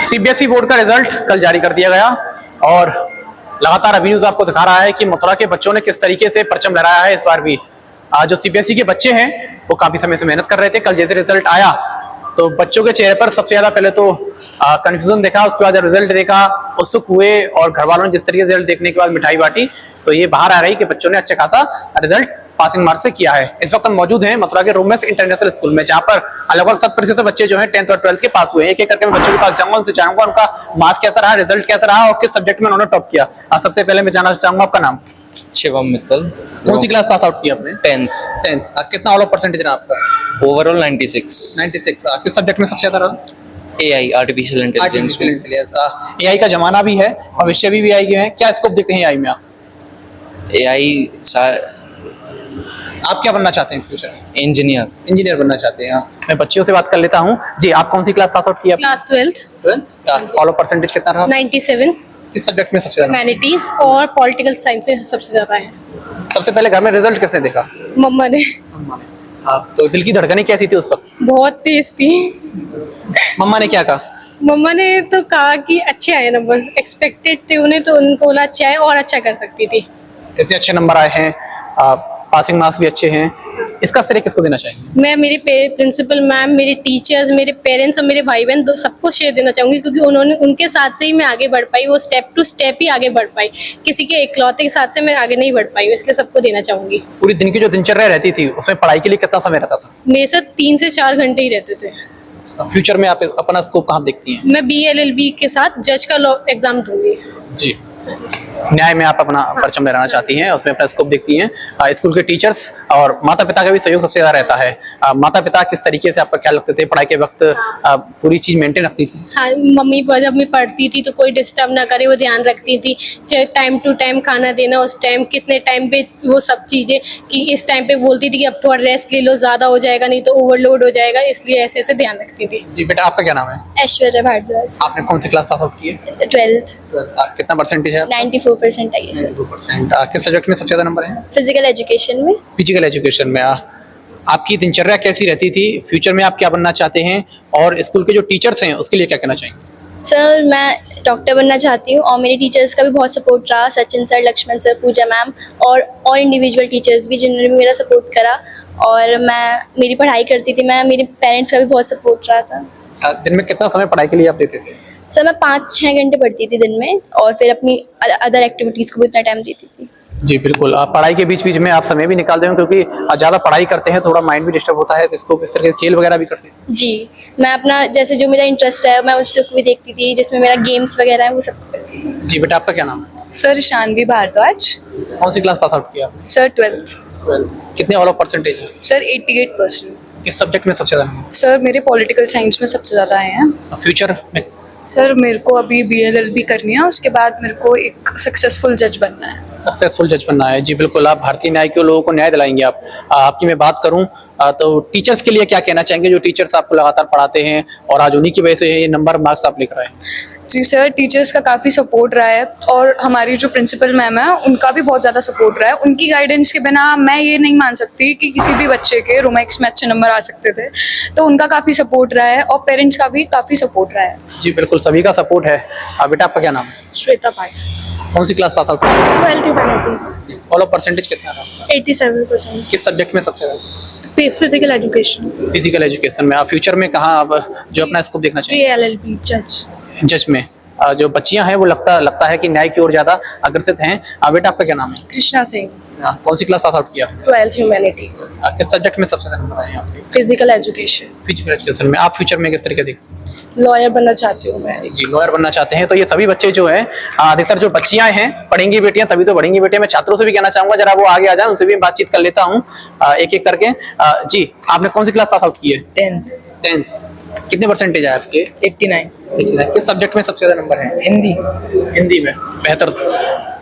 CBSE board का result कल जारी कर दिया गया और लगातार अभी न्यूज आपको दिखा रहा है कि मथुरा के बच्चों ने किस तरीके से परचम लहराया है इस बार भी। जो सीबीएसई के बच्चे हैं वो काफी समय से मेहनत कर रहे थे। कल जैसे रिजल्ट आया तो बच्चों के चेहरे पर सबसे ज्यादा पहले तो कंफ्यूजन देखा, उसके बाद जब रिजल्ट देखा उत्सुक हुए और घर वालों ने जिस तरीके से रिजल्ट देखने के बाद मिठाई बांटी तो ये बाहर आ रही कि बच्चों ने अच्छा खासा रिजल्ट पासिंग मार्क्स से किया है। इस वक्त हम मौजूद हैं मथुरा के रोमेंस इंटरनेशनल स्कूल में, जहाँ पर लगभग 100% बच्चे जो हैं 10th और 12th के पास हुए हैं। एक एक करके मैं बच्चों के पास जाऊंगा, उनसे जानूंगा उनका मार्क्स कैसा रहा, रिजल्ट कैसा रहा और किस सब्जेक्ट में उन्होंने टॉप किया। सबसे पहले मैं जानना चाहूंगा आपका नाम। शिवम मित्तल। कौन सी क्लास पास आउट किया आपने? 10th। कितना ऑल ऑफ परसेंटेज रहा आपका? ओवरऑल 96। 96। किस सब्जेक्ट में सबसे ज्यादा रहा? AI, artificial intelligence. एआई का जमाना भी है, भविष्य भी एआई के हैं। क्या स्कोप देखते हैं एआई में आप? एआई आप क्या बनना चाहते हैं फ्यूचर में? इंजीनियर बनना चाहते हैं। मैं बच्चियों से बात कर लेता हूँ। जी, आप कौन सी क्लास पास आउट किया? Class 12th। All of percentage कितना रहा? 97। किस सब्जेक्ट में सबसे ज्यादा? ह्यूमैनिटीज और पॉलिटिकल साइंस से सबसे ज्यादा है। सबसे पहले घर में रिजल्ट किसने देखा? मम्मा ने। तो दिल की धड़कनें कैसी थी उस वक्त? बहुत तेज थी। मम्मा ने क्या कहा? मम्मा ने तो कहा कि अच्छे आए नंबर, एक्सपेक्टेड थे उन्हें, तो उनको बोला अच्छे आए और अच्छा कर सकती थी। इतने अच्छे नंबर आए हैं, पासिंग मार्क्स भी अच्छे हैं, इसका श्रेय किसको देना चाहेंगे? मैं मेरे प्रिंसिपल मैम, मेरे टीचर्स, मेरे पेरेंट्स और मेरे भाई बहन सबको श्रेय देना चाहूंगी, क्योंकि उन्होंने उनके साथ से ही मैं आगे बढ़ पाई। वो स्टेप टू स्टेप ही आगे बढ़ पाई, किसी के इकलौते के साथ से मैं आगे नहीं बढ़ पाई, इसलिए सबको देना चाहूंगी। पूरी दिन की जो दिनचर्या रहती थी उसमें पढ़ाई के लिए कितना समय रहता था? मेरे साथ 3 से 4 घंटे ही रहते थे। फ्यूचर में आप अपना स्कोप कहाँ देखती हैं? मैं BLLB के साथ जज का लॉ एग्जाम दूंगी। जी, न्याय में आप अपना परचम लहराना चाहती हैं, उसमें अपना स्कोप देखती हैं। स्कूल के टीचर्स और माता पिता का भी सहयोग सबसे ज्यादा रहता है। माता पिता किस तरीके से आपका ख्याल रखते थे पढ़ाई के वक्त? पूरी चीज मेंटेन रखती थी? हाँ, मम्मी जब मैं पढ़ती थी तो कोई डिस्टर्ब ना करे, वो ध्यान रखती थी। टाइम टू टाइम खाना देना, उस टाइम कितने टाइम पे, वो सब चीजें कि इस टाइम पे बोलती थी कि अब थोड़ा रेस्ट ले लो, ज्यादा हो जाएगा नहीं तो ओवरलोड हो जाएगा, इसलिए ऐसे ऐसे ध्यान रखती थी। जी बेटा, आपका क्या नाम है? ऐश्वर्या भारद्वाज। आपने कौन सी क्लास पास आउट की है? 12th। कितना परसेंटेज है? 94% आई है सर। 92%। किस सब्जेक्ट में सबसे ज्यादा नंबर है? फिजिकल एजुकेशन में। फिजिकल एजुकेशन में। आपकी दिनचर्या कैसी रहती थी? फ्यूचर में आप क्या बनना चाहते हैं और स्कूल के जो टीचर्स हैं उसके लिए क्या कहना चाहेंगे? सर, मैं डॉक्टर बनना चाहती हूँ और मेरे टीचर्स का भी बहुत सपोर्ट रहा। सचिन सर, लक्ष्मण सर, पूजा मैम और इंडिविजुअल टीचर्स भी जिन्होंने भी मेरा सपोर्ट करा। और मैं मेरी पढ़ाई करती थी, मेरे पेरेंट्स का भी बहुत सपोर्ट रहा था। दिन में कितना समय पढ़ाई के लिए आप देते थे? सर, मैं 5-6 घंटे पढ़ती थी दिन में और फिर अपनी अदर एक्टिविटीज़ को भी उतना टाइम देती थी। जी बिल्कुल। पढ़ाई के बीच बीच में आप समय भी निकालते हो, क्योंकि ज़्यादा पढ़ाई करते हैं थोड़ा माइंड भी डिस्टर्ब होता है, जिसको इस तरह के खेल वगैरह भी करते हैं? जी, मैं अपना जैसे जो मेरा इंटरेस्ट है मैं उससे भी देखती थी, जिसमें मेरा गेम्स वगैरह है वो सब करती थी। जी बेटा, आपका क्या नाम है? सर, शानवी भारद्वाज। कौन सी क्लास पास आउट किया आपने? Sir, 12th। कितने ऑल ऑफ परसेंटेज है? सर, 88%। किस सब्जेक्ट में सबसे ज्यादा? सर, मेरे पॉलिटिकल साइंस में सबसे ज़्यादा आए हैं। फ्यूचर में? सर, मेरे को अभी BLLB करनी है, उसके बाद मेरे को एक सक्सेसफुल जज बनना है। सक्सेसफुल जज बनना है। जी बिल्कुल, आप भारतीय न्याय के लोगों को न्याय दिलाएंगे। आपकी मैं बात करूं तो टीचर्स के लिए क्या कहना चाहेंगे, जो टीचर्स आपको लगातार पढ़ाते हैं और आज उन्हीं की वजह से ये नंबर मार्क्स आप लेकर आए? जी सर, टीचर्स का काफ़ी सपोर्ट रहा है और हमारी जो प्रिंसिपल मैम है उनका भी बहुत ज़्यादा सपोर्ट रहा है। उनकी गाइडेंस के बिना मैं ये नहीं मान सकती कि किसी भी बच्चे के रोमैक्स में अच्छे नंबर आ सकते थे, तो उनका काफ़ी सपोर्ट रहा है और पेरेंट्स का भी काफ़ी सपोर्ट रहा है। जी बिल्कुल, सभी का सपोर्ट है। बेटा, आपका क्या नाम है? श्वेता पाठ। कौन सी class pass out? 12th humanities. All of percentage कितना रहा? 87%। किस सब्जेक्ट में सबसे ज्यादा? Physical education. फिजिकल एजुकेशन में। आप फ्यूचर में कहाँ अब जो अपना स्कोप देखना चाहिए? BLLB जज। जज में। जो बच्चियां हैं वो लगता है कि न्याय की ओर ज्यादा अग्रसित हैं। बेटा, आपका क्या नाम है? कृष्णा सिंह। कौन सी क्लास पास आउट किया? 12th humanity. किस सब्जेक्ट में सबसे ज्यादा नंबर आए हैं आपके? Physical education. फिजिकल एजुकेशन में। आप फ्यूचर में किस तरीके देखते हैं? लॉयर बनना चाहती हूँ मैं। जी, लॉयर बनना चाहते हैं। तो ये सभी बच्चे जो हैं, अधिकतर जो बच्चियां हैं, पढ़ेंगी बेटियां तभी तो बढ़ेंगी बेटियां। मैं छात्रों से भी कहना चाहूंगा जरा वो आगे आ जाए, उनसे भी बातचीत कर लेता हूँ एक एक करके। जी, आपने कौन सी क्लास पास आउट की है? 10th। कितने परसेंटेज आए आपके? 89। किस सब्जेक्ट में सबसे ज्यादा नंबर है? हिंदी। हिंदी में। बेहतर।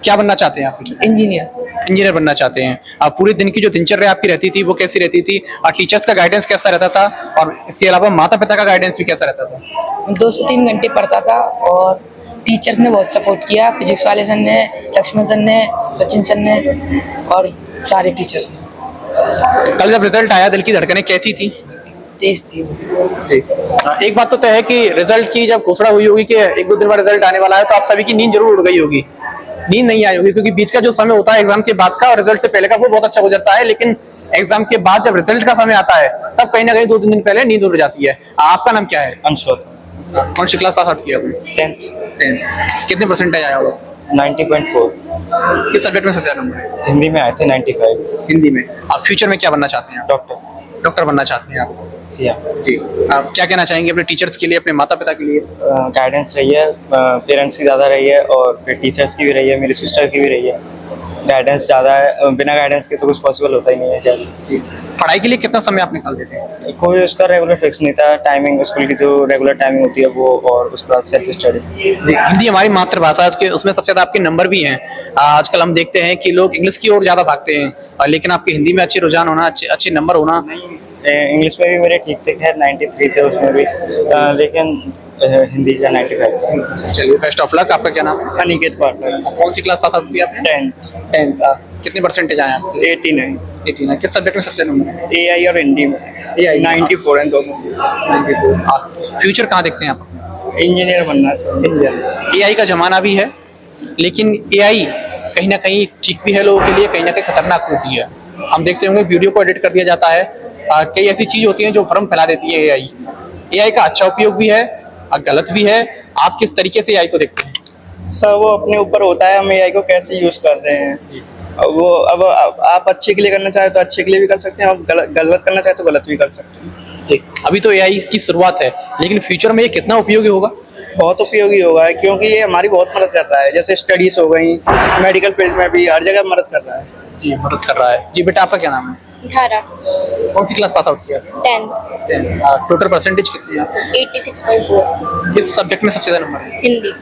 क्या बनना चाहते हैं आप? इंजीनियर बनना चाहते हैं। आप पूरे दिन की जो दिनचर्या आपकी रहती थी वो कैसी रहती थी? और टीचर्स का गाइडेंस कैसा रहता था? और इसके अलावा माता पिता का गाइडेंस भी कैसा रहता था? 2 से 3 घंटे पढ़ता था और टीचर्स ने बहुत सपोर्ट किया। फिजिक्स वाले सर ने, लक्ष्मण सर ने, सचिन सर ने और सारे टीचर्स ने। कल जब रिजल्ट आया दिल की धड़कनें कैसी थी? तेज थी वो। जी। एक बात तो तय है कि रिजल्ट की जब घोषणा हुई होगी कि एक दो दिन बाद रिजल्ट आने वाला है, तो आप सभी की नींद जरूर उड़ गई होगी, नींद नहीं आई होगी, क्योंकि बीच का जो समय होता है एग्जाम के बाद का और रिजल्ट से पहले का, वो बहुत अच्छा गुजरता है, लेकिन एग्जाम के बाद जब रिजल्ट का समय आता है तब कहीं ना कहीं 2-3 दिन पहले नींद उड़ जाती है। आपका नाम क्या है? अंशुल कौन सी क्लास पास आउट किया आपने? 10th कितने परसेंटेज आया होगा? 90.4 किस सब्जेक्ट में सबसे ज्यादा नंबर है? हिंदी में आए थे 95 हिंदी में। आप फ्यूचर में क्या बनना चाहते हैं? डॉक्टर। डॉक्टर बनना चाहते हैं आप? जी हाँ। जी। आप क्या कहना चाहेंगे अपने टीचर्स के लिए, अपने माता पिता के लिए? गाइडेंस रही है, पेरेंट्स की ज़्यादा रही है और फिर टीचर्स की भी रही है, मेरी सिस्टर की भी रही है। गाइडेंस ज़्यादा है, बिना गाइडेंस के तो कुछ पॉसिबल होता ही नहीं है क्या। जी। पढ़ाई के लिए कितना समय आप निकाल देते हैं? कोई उसका रेगुलर फिक्स नहीं था, टाइमिंग स्कूल की जो रेगुलर टाइमिंग होती है वो, और उसके बाद सेल्फ स्टडी। हिंदी हमारी मातृभाषा है, उसमें सबसे ज्यादा आपके नंबर भी हैं। आजकल हम देखते हैं कि लोग इंग्लिश की ओर ज्यादा भागते हैं, लेकिन आपके हिंदी में अच्छे रुझान होना, अच्छे नंबर होना। इंग्लिश में भी मेरे ठीक थे, खैर 93 थे उसमें भी, लेकिन हिंदी का 95 था। चलिए, बेस्ट ऑफ लक। आपका क्या नाम है? अनिकेत पाठक। कौन सी क्लास पास आउट की आपने? 10th। कितने परसेंटेज आए आपके? 89 89। किस सब्जेक्ट में सबसे नंबर है? AI और हिंदी में AI 94 हैं दोनों। 94। फ्यूचर कहाँ देखते हैं आप? इंजीनियर बनना है सर। AI का जमाना भी है, लेकिन AI कहीं ना कहीं ठीक भी है लोगों के लिए, कहीं ना कहीं खतरनाक होती है। हम देखते होंगे वीडियो को एडिट कर दिया जाता है, कई ऐसी चीज होती हैं जो भ्रम फैला देती है AI का अच्छा उपयोग भी है और गलत भी है। आप किस तरीके से AI को देखते हैं? सर वो अपने ऊपर होता है, हम AI को कैसे यूज कर रहे हैं। वो अब आप अच्छे के लिए करना चाहे तो अच्छे के लिए भी कर सकते हैं, और गलत करना चाहे तो गलत भी कर सकते हैं। जी। अभी तो AI की शुरुआत है, लेकिन फ्यूचर में ये कितना उपयोगी होगा? बहुत उपयोगी होगा है, क्योंकि ये हमारी बहुत मदद कर रहा है, जैसे स्टडीज हो गई, मेडिकल फील्ड में भी, हर जगह मदद कर रहा है। जी, मदद कर रहा है। जी बेटा, आपका क्या नाम है? धारा कौन सी क्लास पास आउट किया? 10th टोटल परसेंटेज कितनी है? 86.4 किस सब्जेक्ट में सबसे ज्यादा नंबर है? हिंदी।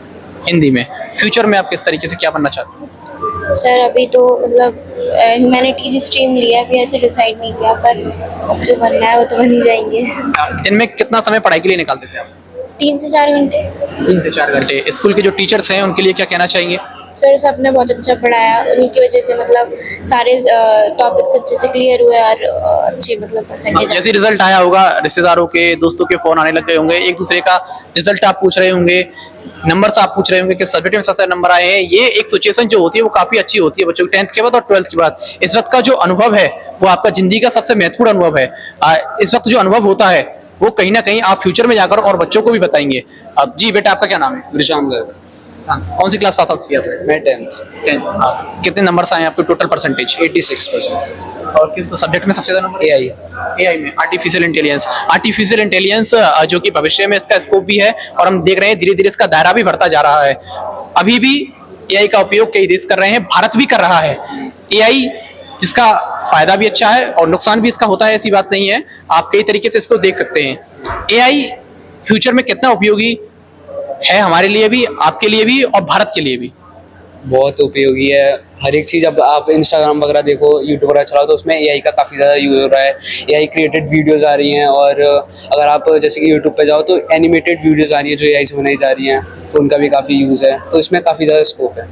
हिंदी में। फ्यूचर में आप किस तरीके से क्या बनना चाहते हैं? सर अभी तो मतलब ह्यूमैनिटीज स्ट्रीम लिया है, अभी ऐसे डिसाइड नहीं किया, पर अब जो बनना है वो तो बन ही जाएंगे। दिन में कितना समय पढ़ाई के लिए निकालते थे आप? 3 से 4 घंटे। 3 से 4 घंटे। स्कूल के जो टीचर्स हैं उनके लिए क्या कहना चाहेंगे? सर सबने बहुत अच्छा पढ़ाया, उनकी वजह से मतलब सारे टॉपिक्स अच्छे से क्लियर हुए और अच्छे मतलब परसेंटेज। जैसे रिजल्ट आया होगा, रिश्तेदारों के, दोस्तों के फोन आने लग गए होंगे, एक दूसरे का रिजल्ट आप पूछ रहे होंगे, नंबर आप पूछ रहे होंगे कि सब्जेक्ट में सबसे नंबर आए हैं। ये एक सिचुएशन जो होती है वो काफी अच्छी होती है बच्चों की 10th के बाद और 12th के बाद। इस वक्त का जो अनुभव है वो आपका जिंदगी का सबसे महत्वपूर्ण अनुभव है। इस वक्त जो अनुभव होता है वो कहीं ना कहीं आप फ्यूचर में जाकर और बच्चों को भी बताएंगे। अब जी बेटा, आपका क्या नाम है? विशाम गर्ग। कौन सी क्लास पास आउट किया आपने? मैं 10th। 10th। कितने नंबर आए आपके टोटल परसेंटेज? 86%। और किस सब्जेक्ट में सबसे ज्यादा नंबर? AI में। आर्टिफिशियल इंटेलिजेंस जो कि भविष्य में इसका स्कोप भी है, और हम देख रहे हैं धीरे धीरे इसका दायरा भी बढ़ता जा रहा है। अभी भी AI का उपयोग कई देश कर रहे हैं, भारत भी कर रहा है। AI जिसका फायदा भी अच्छा है और नुकसान भी इसका होता है, ऐसी बात नहीं है। आप कई तरीके से इसको देख सकते हैं। AI फ्यूचर में कितना उपयोगी है हमारे लिए भी, आपके लिए भी और भारत के लिए भी? बहुत उपयोगी है। हर एक चीज़, अब आप इंस्टाग्राम वगैरह देखो, यूट्यूब वगैरह चलाओ तो उसमें AI का काफ़ी ज़्यादा यूज़ हो रहा है। AI क्रिएटेड वीडियोज़ आ रही हैं, और अगर आप जैसे कि यूट्यूब पे जाओ तो एनिमेटेड वीडियोज़ आ रही हैं जो AI से बनाई जा रही हैं, तो उनका भी काफ़ी यूज़ है। तो इसमें काफ़ी ज़्यादा स्कोप है।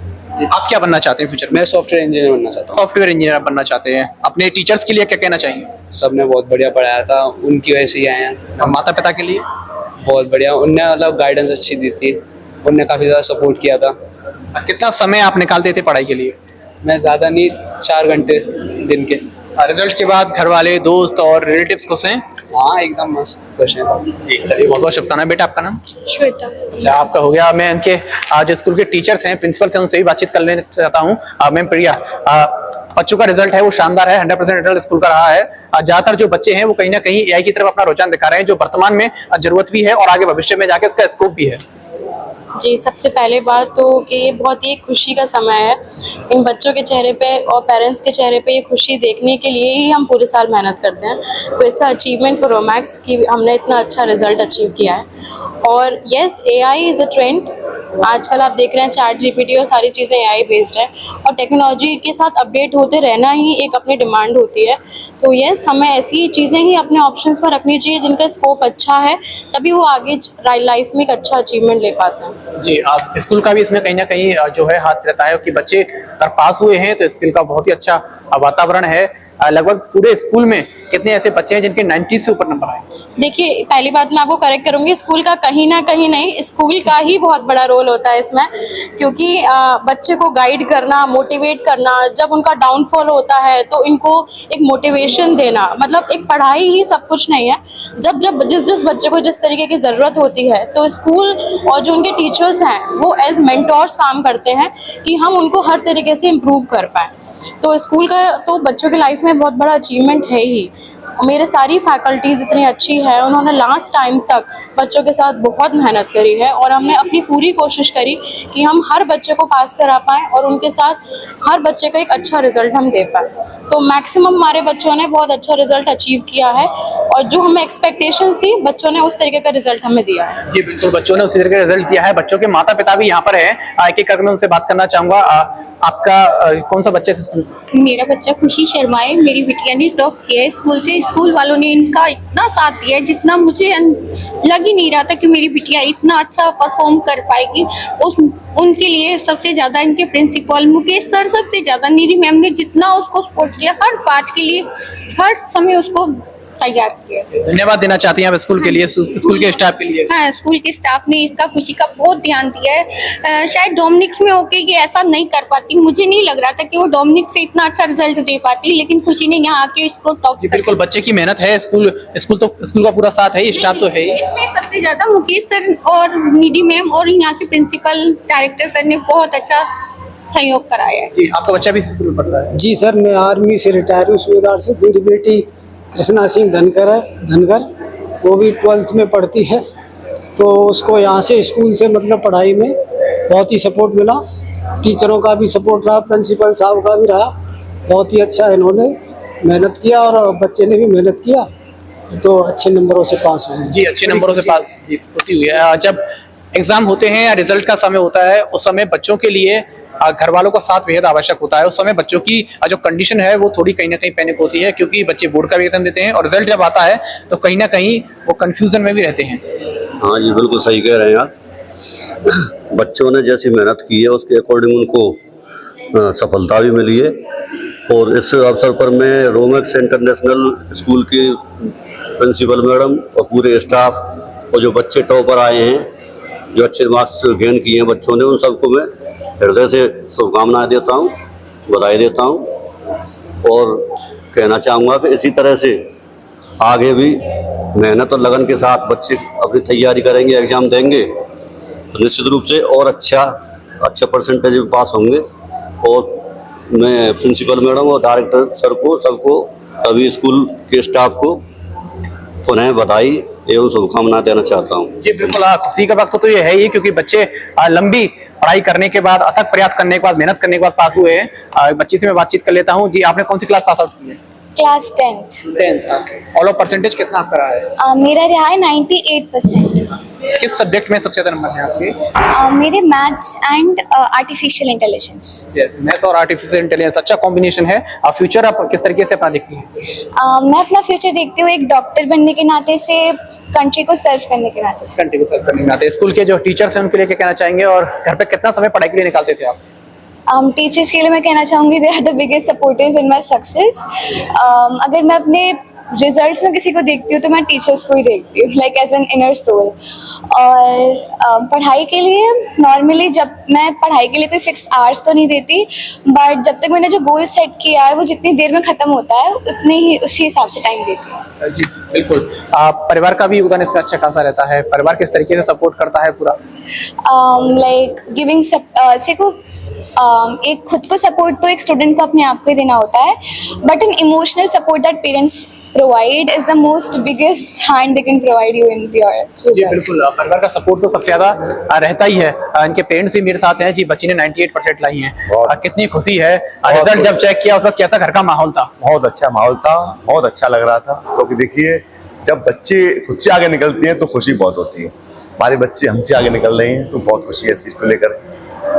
आप क्या बनना चाहते हैं फ्यूचर में? मैं सॉफ्टवेयर इंजीनियर बनना चाहता सॉफ्टवेयर इंजीनियर बनना चाहते हैं। अपने टीचर्स के लिए क्या कहना चाहिए? हूँ। सबने बहुत बढ़िया पढ़ाया था, उनकी वजह से ही आए हैं। और माता पिता के लिए? बहुत बढ़िया, उनने मतलब गाइडेंस अच्छी दी थी, उनने काफ़ी ज़्यादा सपोर्ट किया था। कितना समय आप निकालते थे पढ़ाई के लिए? मैं ज़्यादा नहीं, 4 घंटे दिन के। रिजल्ट के बाद घर वाले, दोस्त और रिलेटिव्स खुश हैं? हाँ, एकदम मस्त खुश हैं। चलिए, बहुत बहुत शुभकामनाएं। बेटा, आपका नाम? श्वेता। अच्छा, आपका हो गया। मैं उनके जो स्कूल के टीचर्स हैं, प्रिंसिपल हैं, उनसे भी बातचीत करना चाहता हूँ। मैम प्रिया, बच्चों का रिजल्ट है वो शानदार है, 100% रिजल्ट स्कूल का रहा है। ज्यादातर जो बच्चे हैं वो कहीं ना कहीं AI की तरफ अपना रुझान दिखा रहे हैं, जो वर्तमान में जरूरत भी है और आगे भविष्य में जाके इसका स्कोप भी है। जी, सबसे पहले बात तो कि ये बहुत ही खुशी का समय है। इन बच्चों के चेहरे पे और पेरेंट्स के चेहरे पे ये खुशी देखने के लिए ही हम पूरे साल मेहनत करते हैं। तो इट्स अचीवमेंट फॉर रोमैक्स कि हमने इतना अच्छा रिजल्ट अचीव किया है। और yes, AI is a trend. आजकल आप देख रहे हैं ChatGPT और सारी चीज़ें AI बेस्ड है, और टेक्नोलॉजी के साथ अपडेट होते रहना ही एक अपनी डिमांड होती है। तो येस, हमें ऐसी चीज़ें ही अपने ऑप्शंस पर रखनी चाहिए जिनका स्कोप अच्छा है, तभी वो आगे लाइफ में एक अच्छा अचीवमेंट ले पाते हैं। जी, आप स्कूल का भी इसमें कहीं ना कहीं जो है हाथ रहता है कि बच्चे अगर पास हुए हैं तो स्कूल का बहुत ही अच्छा वातावरण है। लगभग पूरे स्कूल में कितने ऐसे बच्चे हैं जिनके 90 से ऊपर नंबर आए? देखिए, पहली बात मैं आपको करेक्ट करूंगी, स्कूल का कहीं ना कहीं नहीं, स्कूल का ही बहुत बड़ा रोल होता है इसमें, क्योंकि बच्चे को गाइड करना, मोटिवेट करना, जब उनका डाउनफॉल होता है तो इनको एक मोटिवेशन देना, मतलब एक पढ़ाई ही सब कुछ नहीं है। जब जब जिस बच्चे को जिस तरीके की ज़रूरत होती है तो स्कूल और जो उनके टीचर्स हैं वो एज मेंटोर्स काम करते हैं कि हम उनको हर तरीके से इम्प्रूव कर पाएँ। तो स्कूल का तो बच्चों की लाइफ में बहुत बड़ा अचीवमेंट है ही। मेरे सारी फैकल्टीज़ इतनी अच्छी है, उन्होंने लास्ट टाइम तक बच्चों के साथ बहुत मेहनत करी है और हमने अपनी पूरी कोशिश करी कि हम हर बच्चे को पास करा पाएँ और उनके साथ हर बच्चे का एक अच्छा रिजल्ट हम दे पाएँ। तो मैक्सिमम हमारे बच्चों ने बहुत अच्छा रिजल्ट अचीव किया है और जो हमें एक्सपेक्टेशंस थी बच्चों ने उस तरीके का रिजल्ट हमें दिया है। जी बिल्कुल, बच्चों ने उसी तरीके का रिजल्ट दिया है। बच्चों के माता पिता भी यहाँ पर हैं, एक एक करके मैं उनसे बात करना चाहूँगा। आपका कौन सा बच्चे से स्कूल? मेरा बच्चा खुशी शर्मा है, मेरी बिटिया ने टॉप किया है स्कूल से। स्कूल वालों ने इनका इतना साथ दिया है जितना मुझे लग ही नहीं रहा था कि मेरी बिटिया इतना अच्छा परफॉर्म कर पाएगी। उनके लिए सबसे ज़्यादा इनके प्रिंसिपल मुकेश सर, सबसे ज़्यादा नीरी मैम ने जितना उसको सपोर्ट किया, हर बात के लिए हर समय उसको तैयार किया। धन्यवाद देना चाहती हैं आप स्कूल के लिए, स्कूल के स्टाफ के लिए? हाँ, स्कूल के स्टाफ ने इसका खुशी का बहुत ध्यान दिया है। शायद डोमिनिक्स में होके ये ऐसा नहीं कर पाती, मुझे नहीं लग रहा था कि वो डोमिनिक्स से इतना अच्छा रिजल्ट दे पाती, लेकिन खुशी ने यहाँ आके इसको टॉप। बिल्कुल, बच्चे की मेहनत है, स्कूल का पूरा साथ है, स्टाफ तो है ही। इसमें सबसे ज्यादा मुकेश सर और नीडी मैम और यहाँ के प्रिंसिपल डायरेक्टर सर ने बहुत अच्छा सहयोग कराया है। जी, आपका बच्चा भी स्कूल में पढ़ता है? जी सर, मैं आर्मी से रिटायर हूँ, सूबेदार से। मेरी बेटी कृष्णा सिंह धनगर, वो भी 12th में पढ़ती है। तो उसको यहाँ से स्कूल से मतलब पढ़ाई में बहुत ही सपोर्ट मिला, टीचरों का भी सपोर्ट रहा, प्रिंसिपल साहब का भी रहा। बहुत ही अच्छा इन्होंने मेहनत किया और बच्चे ने भी मेहनत किया, तो अच्छे नंबरों से पास हुए। जी, अच्छे नंबरों से पास, जी खुशी हुई है। जब एग्जाम होते हैं या रिजल्ट का समय होता है, उस समय बच्चों के लिए घर वालों का साथ बेहद आवश्यक होता है। उस समय बच्चों की जो कंडीशन है वो थोड़ी कहीं ना कहीं पैनिक होती है, क्योंकि बच्चे बोर्ड का भी एग्जाम देते हैं और रिजल्ट जब आता है तो कहीं ना कहीं वो कंफ्यूजन में भी रहते हैं। हाँ जी, बिल्कुल सही कह रहे हैं आप। बच्चों ने जैसी मेहनत की है उसके अकॉर्डिंग उनको सफलता भी मिली है। और इस अवसर पर मैं रोमैक्स इंटरनेशनल स्कूल की प्रिंसिपल मैडम और पूरे स्टाफ और जो बच्चे टॉपर आए हैं, जो अच्छे मार्क्स गेन किए हैं बच्चों ने, उन सबको मैं हृदय से शुभकामनाएं देता हूं, बधाई देता हूं। और कहना चाहूँगा कि इसी तरह से आगे भी मेहनत और लगन के साथ बच्चे अपनी तैयारी करेंगे, एग्ज़ाम देंगे तो निश्चित रूप से और अच्छा परसेंटेज में पास होंगे। और मैं प्रिंसिपल मैडम और डायरेक्टर सर को, सबको, सभी स्कूल के स्टाफ को पुनः बधाई एवं शुभकामनाएं देना चाहता हूँ। जी बिल्कुल, खुशी का वक्त तो ये है ही, क्योंकि बच्चे लंबी पढ़ाई करने के बाद, अथक प्रयास करने के बाद, मेहनत करने के बाद पास हुए हैं। बच्ची से मैं बातचीत कर लेता हूँ। जी, आपने कौन सी क्लास पास आउट की है? Class 10th। All of percentage कितना आपका रहा है? मेरा रहा है 98%। किस सब्जेक्ट में सबसे ज्यादा नंबर है आपके? मेरे maths and artificial intelligence. Maths और आर्टिफिशियल इंटेलिजेंस अच्छा कॉम्बिनेशन है। फ्यूचर आप किस तरीके से अपना देखती हैं? मैं अपना फ्यूचर देखती हूँ एक डॉक्टर बनने के नाते से, कंट्री को सर्व करने के नाते से। कंट्री को सर्व करने के नाते। स्कूल के जो टीचर्स हैं उनके लिए क्या कहना चाहेंगे, और घर पे कितना समय पढ़ाई के लिए निकालते थे आप? टीचर्स के लिए मैं कहना चाहूँगी they are the biggest supporters in my success. अगर मैं अपने रिजल्ट्स में किसी को देखती हूँ तो मैं टीचर्स को ही देखती हूँ, like as an inner soul. और पढ़ाई के लिए नॉर्मली जब मैं पढ़ाई के लिए कोई फिक्स्ड आवर्स तो नहीं देती, बट जब तक मैंने जो गोल सेट किया है वो जितनी देर में ख़त्म होता है उतने ही उसी हिसाब से टाइम देती हूँ। जी बिल्कुल, परिवार का भी योगदान इसमें अच्छा खासा रहता है। परिवार किस तरीके से सपोर्ट करता है पूरा? लाइक गिविंग एक खुद को सपोर्ट तो एक स्टूडेंट को अपने आप को ही देना होता है, but an emotional support that parents provide is the most biggest hand they can provide you in your results. जी बिल्कुल, परिवार का सपोर्ट तो सबसे ज्यादा रहता ही है। इनके पेरेंट्स भी मेरे साथ हैं। जी, बच्ची ने 98% लाई हैं, कितनी खुशी है। रिजल्ट जब चेक किया उस वक्त कैसा घर का माहौल था? बहुत अच्छा माहौल था, बहुत अच्छा लग रहा था, क्योंकि देखिए जब बच्चे खुद से आगे निकलते हैं तो खुशी बहुत होती है। हमारे बच्चे हमसे आगे निकल रहे हैं तो बहुत खुशी है इस चीज को लेकर।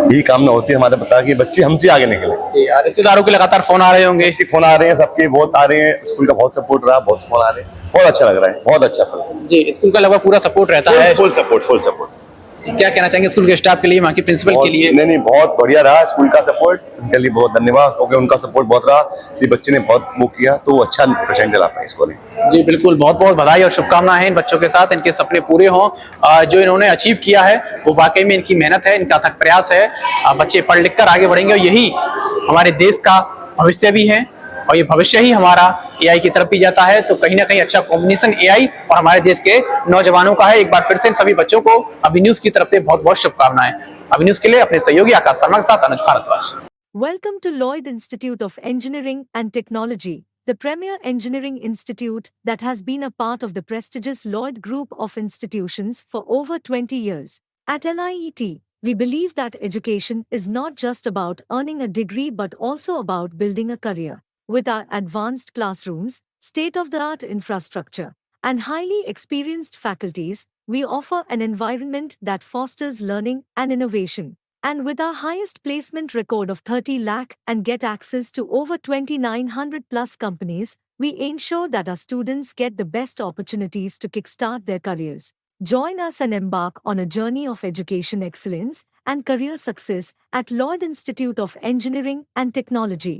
यही कामना होती है हमारे बता कि बच्चे हमसे आगे निकले। रिश्तेदारों के लगातार फोन आ रहे होंगे? फोन आ रहे हैं, सबके बहुत आ रहे हैं, स्कूल का बहुत सपोर्ट रहा, बहुत फोन आ रहे हैं, बहुत अच्छा लग रहा है, बहुत अच्छा। जी, स्कूल का लगभग पूरा सपोर्ट रहता है? Full support. क्या कहना चाहेंगे स्कूल के स्टाफ के लिए, वहाँ के प्रिंसिपल के लिए? नहीं, बहुत बढ़िया रहा स्कूल का सपोर्ट, उनके लिए बहुत धन्यवाद, क्योंकि उनका सपोर्ट बहुत रहा। इस बच्चे ने बहुत वो किया, तो वो अच्छा परसेंट ला पाए स्कूल में। जी बिल्कुल, बहुत बहुत बधाई और शुभकामनाएं हैं इन बच्चों के साथ, इनके सपने पूरे हों। जो इन्होंने अचीव किया है वो वाकई में इनकी मेहनत है, इनका अथक प्रयास है। बच्चे पढ़ लिख कर आगे बढ़ेंगे और यही हमारे देश का भविष्य भी है, और ये भविष्य ही हमारा एआई की तरफ भी जाता है। तो कहीं ना कहीं अच्छा कॉम्बिनेशन एआई और हमारे देश के नौजवानों का है। एक बार फिर से इन सभी बच्चों को अभी न्यूज की तरफ से बहुत बहुत शुभकामनाएं। अभी न्यूज के लिए अपने सहयोगी आकाश शर्मा के साथ अनुज Bhardwaj. Welcome to Lloyd Institute of Engineering and Technology, the premier engineering institute that has been a part of the prestigious Lloyd Group of institutions for over 20 years. At LIET, we believe that education is not just about earning a degree but also about building a career. With our advanced classrooms, state-of-the-art infrastructure, and highly experienced faculties, we offer an environment that fosters learning and innovation. And with our highest placement record of 30 lakh and get access to over 2,900 plus companies, we ensure that our students get the best opportunities to kickstart their careers. Join us and embark on a journey of education excellence and career success at Lloyd Institute of Engineering and Technology.